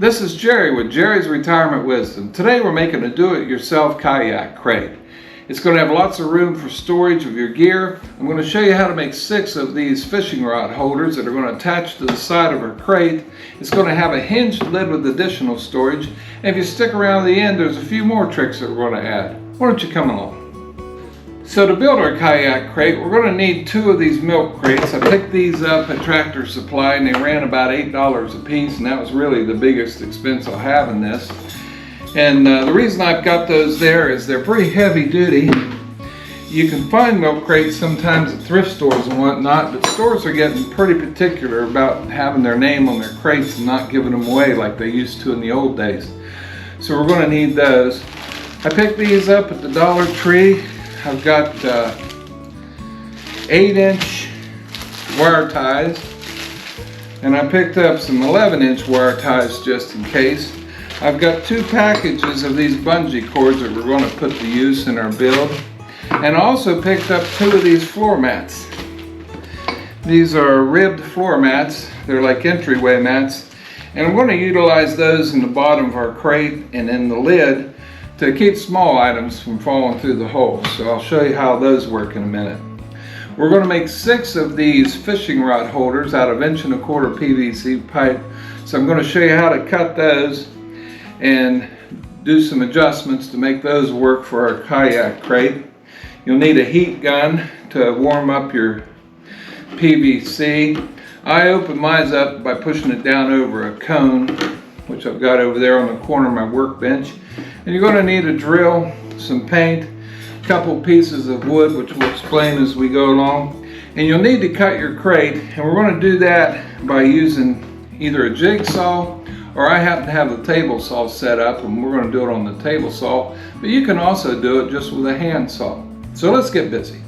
This is Jerry with Jerry's Retirement Wisdom. Today we're making a do-it-yourself kayak crate. It's going to have lots of room for storage of your gear. I'm going to show you how to make 6 of these fishing rod holders that are going to attach to the side of our crate. It's going to have a hinged lid with additional storage. And if you stick around to the end, there's a few more tricks that we're going to add. Why don't you come along? So to build our kayak crate, we're going to need 2 of these milk crates. I picked these up at Tractor Supply and they ran about $8 a piece, and that was really the biggest expense I'll have in this. And the reason I've got those there is they're pretty heavy duty. You can find milk crates sometimes at thrift stores and whatnot, but stores are getting pretty particular about having their name on their crates and not giving them away like they used to in the old days. So we're going to need those. I picked these up at the Dollar Tree. I've got 8-inch wire ties, and I picked up some 11-inch wire ties just in case. I've got 2 packages of these bungee cords that we're going to put to use in our build, and I also picked up 2 of these floor mats. These are ribbed floor mats. They're like entryway mats, and I'm going to utilize those in the bottom of our crate and in the lid to keep small items from falling through the holes. So I'll show you how those work in a minute. We're going to make 6 of these fishing rod holders out of 1¼ PVC pipe. So I'm going to show you how to cut those and do some adjustments to make those work for our kayak crate. You'll need a heat gun to warm up your PVC. I open mine up by pushing it down over a cone, which I've got over there on the corner of my workbench. And you're going to need a drill, some paint, a couple pieces of wood, which we'll explain as we go along. And you'll need to cut your crate, and we're going to do that by using either a jigsaw, or I happen to have the table saw set up, and we're going to do it on the table saw, but you can also do it just with a hand saw. So let's get busy.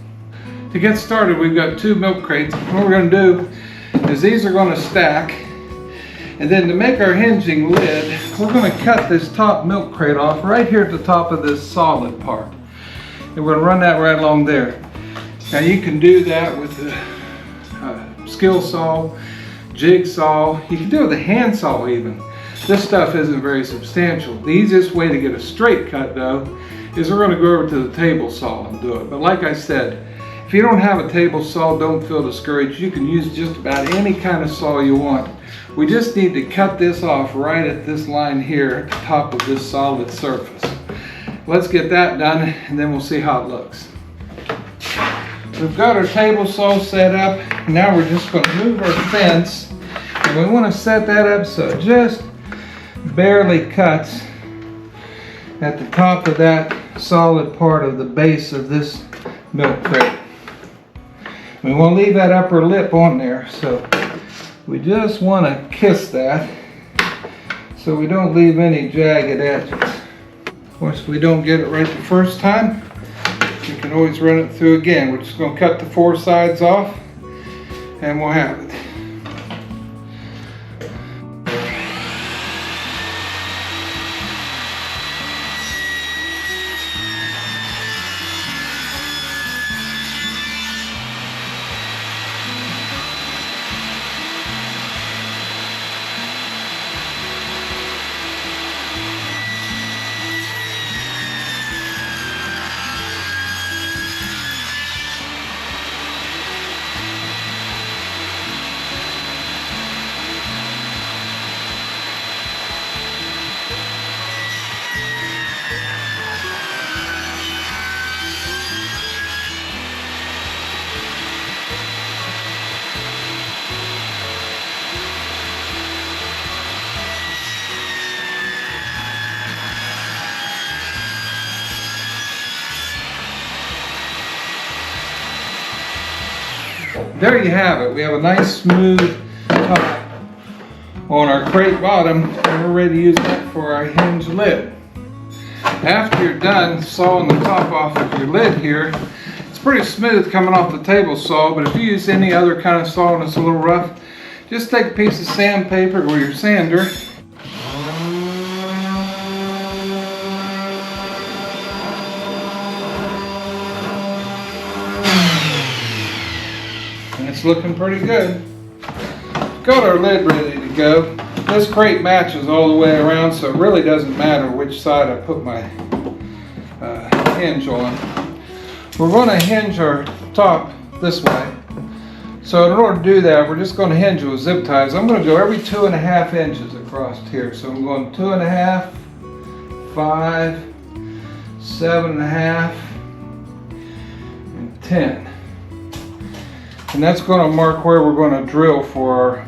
To get started, we've got 2 milk crates. What we're going to do is these are going to stack. And then to make our hinging lid, we're going to cut this top milk crate off right here at the top of this solid part. And we're going to run that right along there. Now you can do that with a skill saw, jigsaw. You can do it with a hand saw even. This stuff isn't very substantial. The easiest way to get a straight cut though is we're going to go over to the table saw and do it. But like I said, if you don't have a table saw, don't feel discouraged. You can use just about any kind of saw you want. We just need to cut this off right at this line here at the top of this solid surface. Let's get that done and then we'll see how it looks. We've got our table saw set up. Now we're just going to move our fence, and we want to set that up so it just barely cuts at the top of that solid part of the base of this milk crate. We want to leave that upper lip on there, so we just want to kiss that so we don't leave any jagged edges. Of course, if we don't get it right the first time, you can always run it through again. We're just going to cut the 4 sides off and we'll have it. There you have it. We have a nice smooth top on our crate bottom, and we're ready to use that for our hinge lid. After you're done sawing the top off of your lid here, it's pretty smooth coming off the table saw, but if you use any other kind of saw and it's a little rough, just take a piece of sandpaper or your sander and it's looking pretty good. Got our lid ready to go. This crate matches all the way around, so it really doesn't matter which side I put my hinge on. We're going to hinge our top this way. So in order to do that, we're just going to hinge it with zip ties. I'm going to go every 2.5 inches across here. So I'm going 2.5, 5, 7.5, and 10. And that's going to mark where we're going to drill for our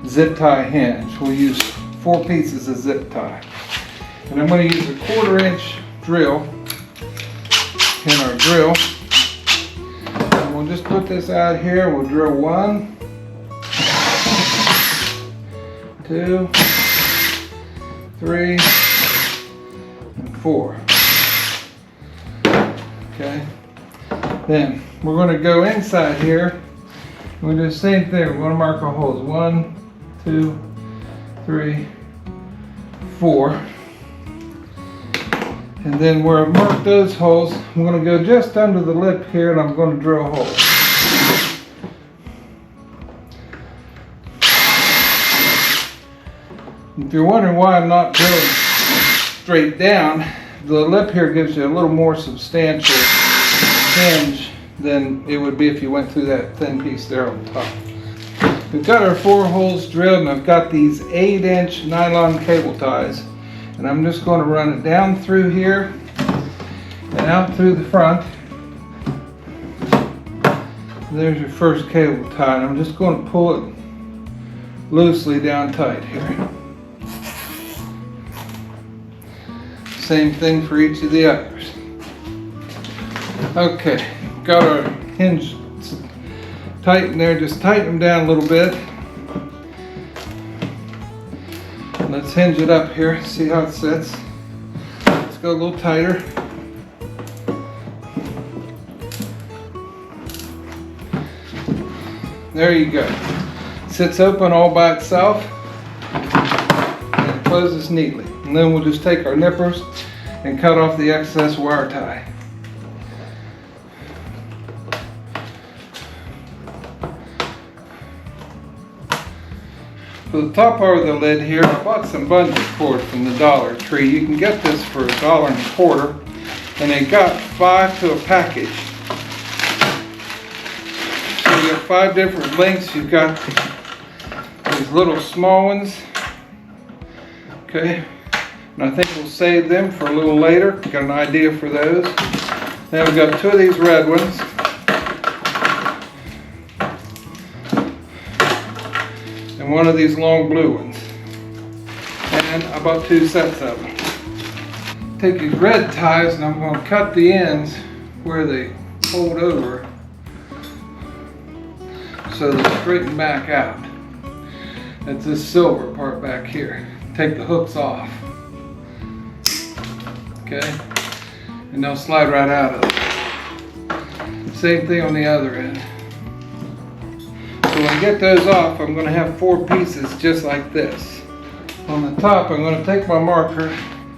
zip tie hinge. We'll use 4 pieces of zip tie. And I'm going to use a 1/4 inch drill in our drill. And we'll just put this out here. We'll drill 1, 2, 3, and 4. Okay. Then we're going to go inside here. We'll do the same thing. We're going to mark our holes. 1, 2, 3, 4. And then where I marked those holes, I'm going to go just under the lip here and I'm going to drill a hole. If you're wondering why I'm not drilling straight down, the lip here gives you a little more substantial hinge than it would be if you went through that thin piece there on top. We've got our 4 holes drilled and I've got these 8-inch nylon cable ties. And I'm just going to run it down through here and out through the front. There's your first cable tie. And I'm just going to pull it loosely down tight here. Same thing for each of the others. Okay, got our hinge tight in there. Just tighten them down a little bit. Let's hinge it up here, see how it sits. Let's go a little tighter. There you go. Sits open all by itself and it closes neatly. And then we'll just take our nippers and cut off the excess wire tie. For the top part of the lid here, I bought some bungee cord from the Dollar Tree. You can get this for $1.25, and they got 5 to a package. So you got 5 different lengths. You've got these little small ones. Okay, and I think we'll save them for a little later. Got an idea for those. Then we've got 2 of these red ones. And 1 of these long blue ones. And I bought 2 sets of them. Take these red ties and I'm going to cut the ends where they fold over so they straighten back out. That's this silver part back here. Take the hooks off. Okay? And they'll slide right out of it. Same thing on the other end. So when I get those off, I'm going to have 4 pieces just like this. On the top, I'm going to take my marker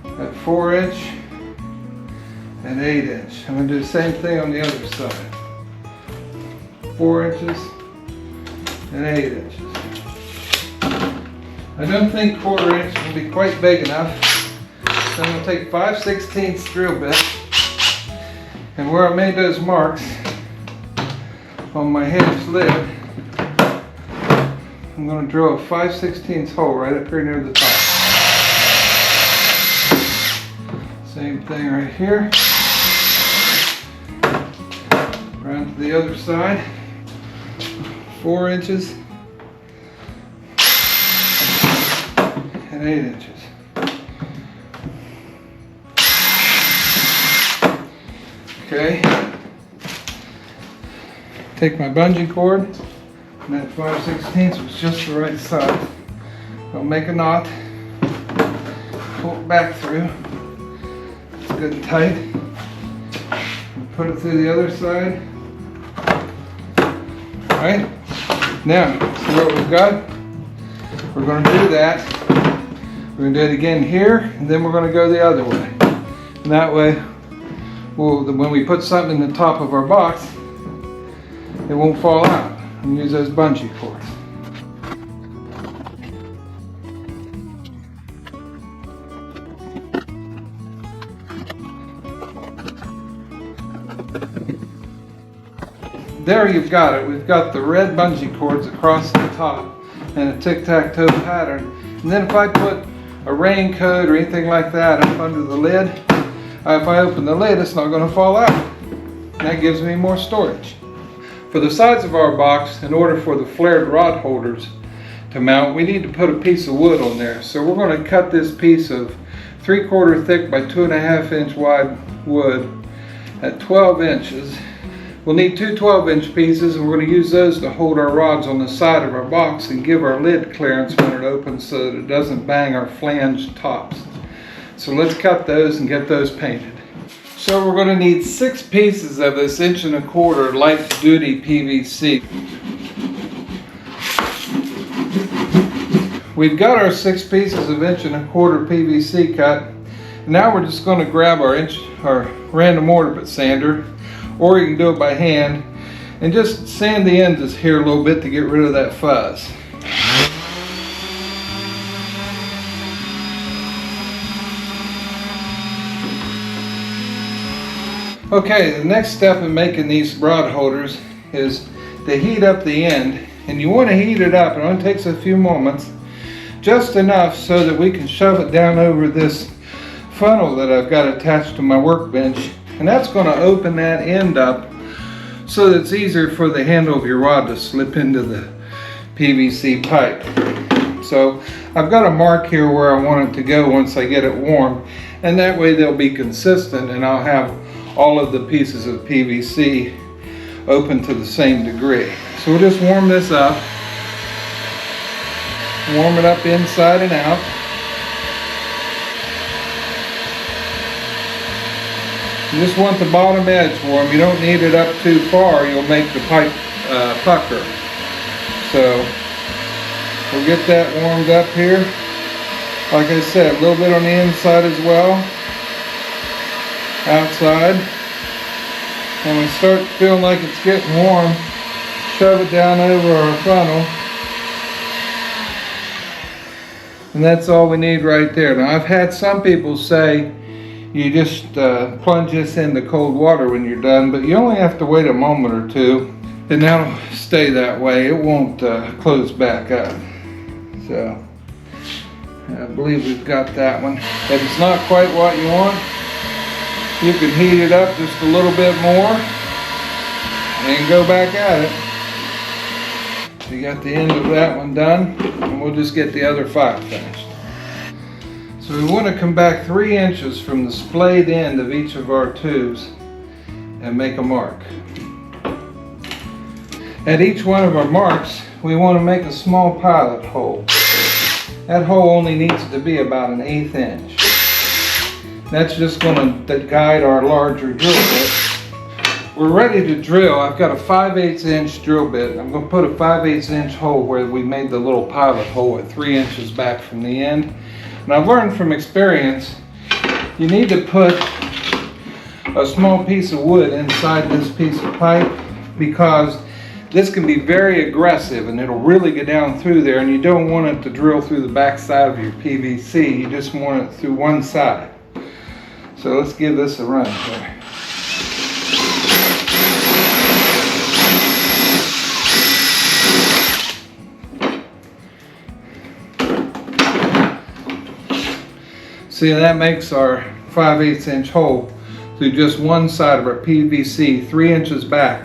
at 4-inch and 8-inch. I'm going to do the same thing on the other side. 4 inches and 8 inches. I don't think 1/4 inch will be quite big enough. So I'm going to take 5/16 drill bit, and where I made those marks on my hinge lid, I'm going to drill a 5/16 hole right up here near the top. Same thing right here. Around to the other side. 4 inches and 8 inches. Okay. Take my bungee cord, and that 5/16 was just the right size. I'll make a knot, pull it back through. It's good and tight. And put it through the other side. Alright, now, see what we've got? We're going to do that. We're going to do it again here, and then we're going to go the other way. And that way, when we put something in the top of our box, it won't fall out. And use those bungee cords. There you've got it. We've got the red bungee cords across the top and a tic-tac-toe pattern. And then if I put a raincoat or anything like that up under the lid, if I open the lid, it's not going to fall out. And that gives me more storage. For the sides of our box, in order for the flared rod holders to mount, we need to put a piece of wood on there. So we're going to cut this piece of 3/4 thick by 2.5 inch wide wood at 12 inches. We'll need two 12-inch pieces, and we're going to use those to hold our rods on the side of our box and give our lid clearance when it opens so that it doesn't bang our flange tops. So let's cut those and get those painted. So we're going to need 6 pieces of this 1.25 inch light duty PVC. We've got our 6 pieces of 1.25 inch PVC cut. Now we're just going to grab our random order bit sander, or you can do it by hand, and just sand the ends here a little bit to get rid of that fuzz. Okay, the next step in making these rod holders is to heat up the end, and you want to heat it up. It only takes a few moments, just enough so that we can shove it down over this funnel that I've got attached to my workbench. And that's going to open that end up so that it's easier for the handle of your rod to slip into the PVC pipe. So I've got a mark here where I want it to go once I get it warm, and that way they'll be consistent and I'll have all of the pieces of PVC open to the same degree. So we'll just warm this up, warm it up inside and out. You just want the bottom edge warm. You don't need it up too far. You'll make the pipe pucker. So we'll get that warmed up here. Like I said, a little bit on the inside as well. Outside. And we start feeling like it's getting warm, shove it down over our funnel. And that's all we need right there. Now I've had some people say, you just plunge this into cold water when you're done, but you only have to wait a moment or two, and that'll stay that way. It won't close back up. So I believe we've got that one. If it's not quite what you want, you can heat it up just a little bit more and go back at it. So you got the end of that one done, and we'll just get the other 5 finished. So we want to come back 3 inches from the splayed end of each of our tubes and make a mark. At each one of our marks, we want to make a small pilot hole. That hole only needs to be about 1/8 inch. That's just going to guide our larger drill bit. We're ready to drill. I've got a 5/8 inch drill bit. I'm going to put a 5/8 inch hole where we made the little pilot hole at 3 inches back from the end. And I've learned from experience, you need to put a small piece of wood inside this piece of pipe, because this can be very aggressive and it'll really get down through there, and you don't want it to drill through the back side of your PVC. You just want it through one side. So let's give this a run here. See, that makes our 5/8 inch hole through just one side of our PVC, 3 inches back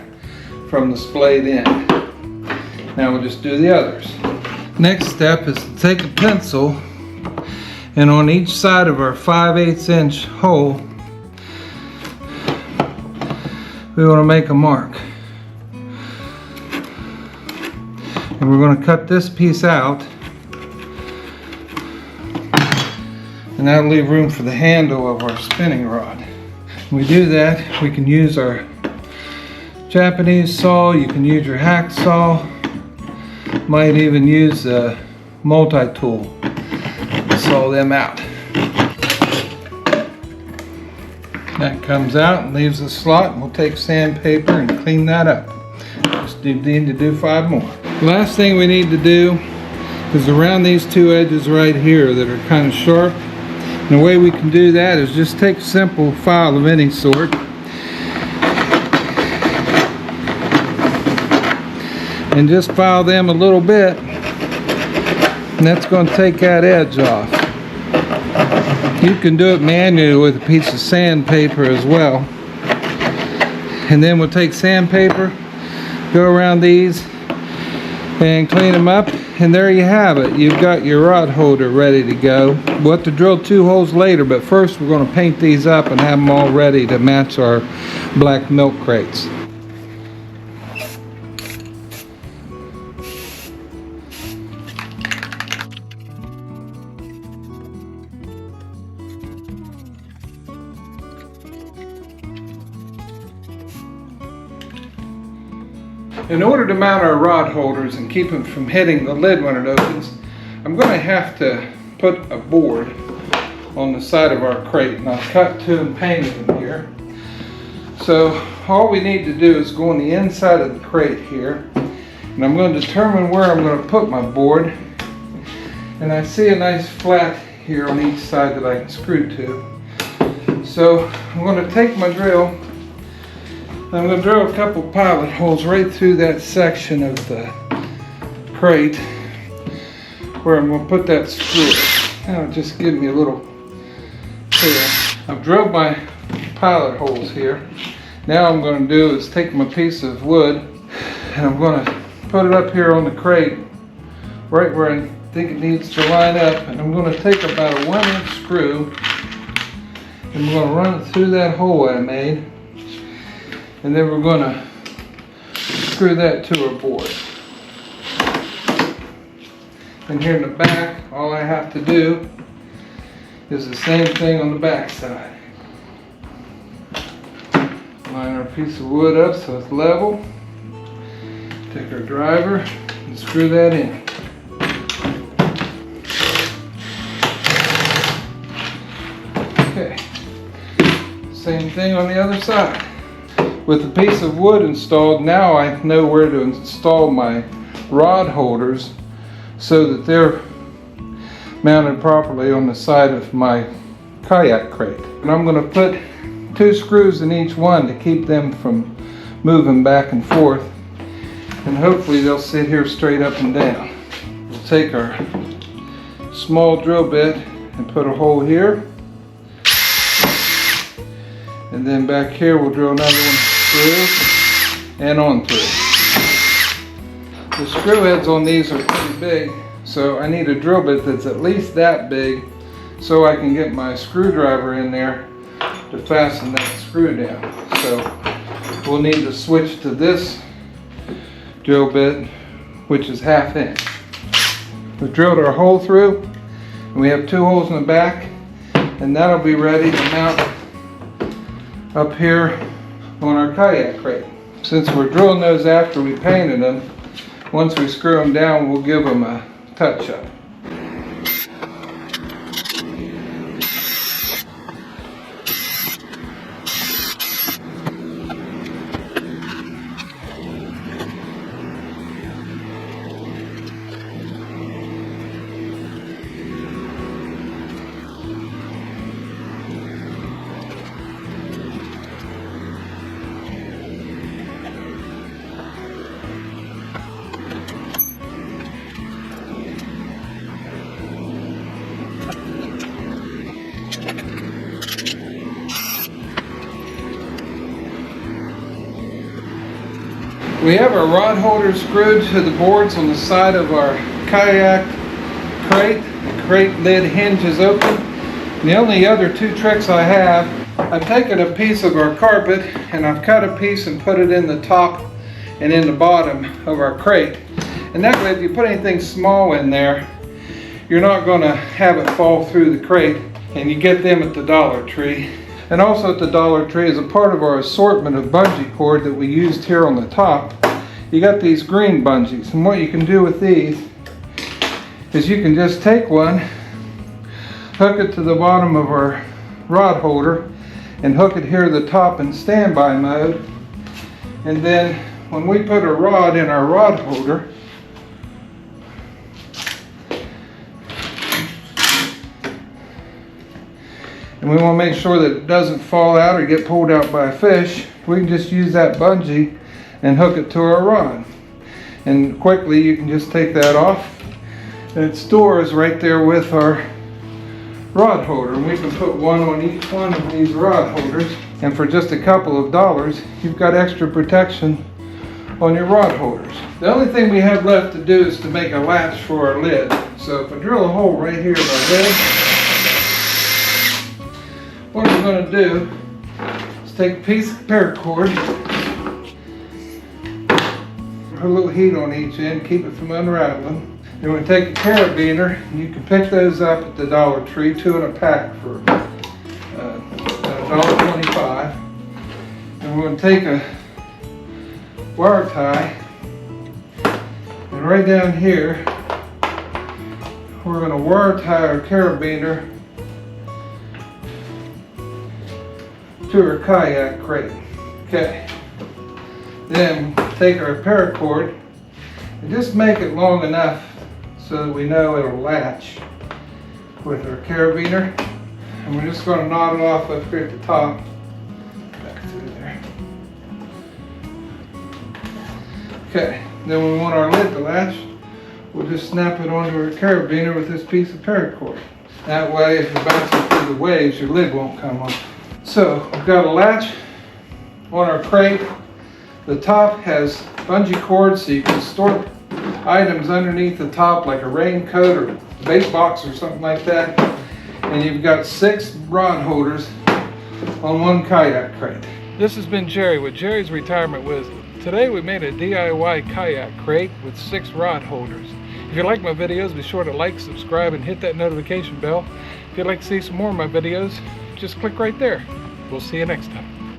from the splayed end. Now we'll just do the others. Next step is to take a pencil, and on each side of our 5/8 inch hole, we want to make a mark. And we're going to cut this piece out. And that'll leave room for the handle of our spinning rod. When we do that, we can use our Japanese saw, you can use your hacksaw, might even use a multi-tool to saw them out. That comes out and leaves a slot, and we'll take sandpaper and clean that up. Just need to do 5 more. Last thing we need to do is around these 2 edges right here that are kind of sharp. And the way we can do that is just take a simple file of any sort and just file them a little bit, and that's going to take that edge off. You can do it manually with a piece of sandpaper as well. And then we'll take sandpaper, go around these and clean them up, and there you have it. You've got your rod holder ready to go. We'll have to drill 2 holes later, but first we're going to paint these up and have them all ready to match our black milk crates. In order to mount our rod holders and keep them from hitting the lid when it opens, I'm going to have to put a board on the side of our crate, and I've cut 2 and painted them here. So all we need to do is go on the inside of the crate here, and I'm going to determine where I'm going to put my board. And I see a nice flat here on each side that I can screw to. So I'm going to take my drill. I'm going to drill a couple pilot holes right through that section of the crate where I'm going to put that screw. That'll just give me a little clear. I've drilled my pilot holes here. Now I'm going to do is take my piece of wood and I'm going to put it up here on the crate right where I think it needs to line up, and I'm going to take about a 1-inch screw and we're going to run it through that hole I made. And then we're going to screw that to our board. And here in the back, all I have to do is the same thing on the back side. Line our piece of wood up so it's level. Take our driver and screw that in. Okay. Same thing on the other side. With the piece of wood installed, now I know where to install my rod holders so that they're mounted properly on the side of my kayak crate. And I'm going to put 2 screws in each one to keep them from moving back and forth, and hopefully they'll sit here straight up and down. We'll take our small drill bit and put a hole here, and then back here we'll drill another one through and on through. The screw heads on these are pretty big, so I need a drill bit that's at least that big so I can get my screwdriver in there to fasten that screw down. So we'll need to switch to this drill bit, which is 1/2 inch. We've drilled our hole through, and we have 2 holes in the back, and that'll be ready to mount up here on our kayak crate. Since we're drilling those after we painted them, once we screw them down, we'll give them a touch-up. We have our rod holder screwed to the boards on the side of our kayak crate. The crate lid hinge is open. And the only other 2 tricks I have, I've taken a piece of our carpet and I've cut a piece and put it in the top and in the bottom of our crate. And that way, if you put anything small in there, you're not going to have it fall through the crate, and you get them at the Dollar Tree. And also at the Dollar Tree, as a part of our assortment of bungee cord that we used here on the top, you got these green bungees. And what you can do with these is you can just take one, hook it to the bottom of our rod holder, and hook it here at the top in standby mode. And then when we put a rod in our rod holder, and we want to make sure that it doesn't fall out or get pulled out by a fish, we can just use that bungee and hook it to our rod. And quickly you can just take that off. And it stores right there with our rod holder. And we can put one on each one of these rod holders. And for just a couple of dollars, you've got extra protection on your rod holders. The only thing we have left to do is to make a latch for our lid. So if I drill a hole right here in our lid, what I'm going to do is take a piece of paracord, put a little heat on each end, keep it from unraveling. Then we'll take a carabiner, and you can pick those up at the Dollar Tree, 2 in a pack for $1.25. And we're going to take a wire tie, and right down here, we're going to wire tie our carabiner to our kayak crate. Okay. Then take our paracord and just make it long enough so that we know it'll latch with our carabiner. And we're just going to knot it off up here at the top. Back through there. Okay. Then when we want our lid to latch, we'll just snap it onto our carabiner with this piece of paracord. That way, if you're bouncing through the waves, your lid won't come off. So we've got a latch on our crate. The top has bungee cords so you can store items underneath the top like a raincoat or a bait box or something like that. And you've got 6 rod holders on one kayak crate. This has been Jerry with Jerry's Retirement Wisdom. Today we made a DIY kayak crate with 6 rod holders. If you like my videos, be sure to like, subscribe, and hit that notification bell. If you'd like to see some more of my videos, just click right there. We'll see you next time.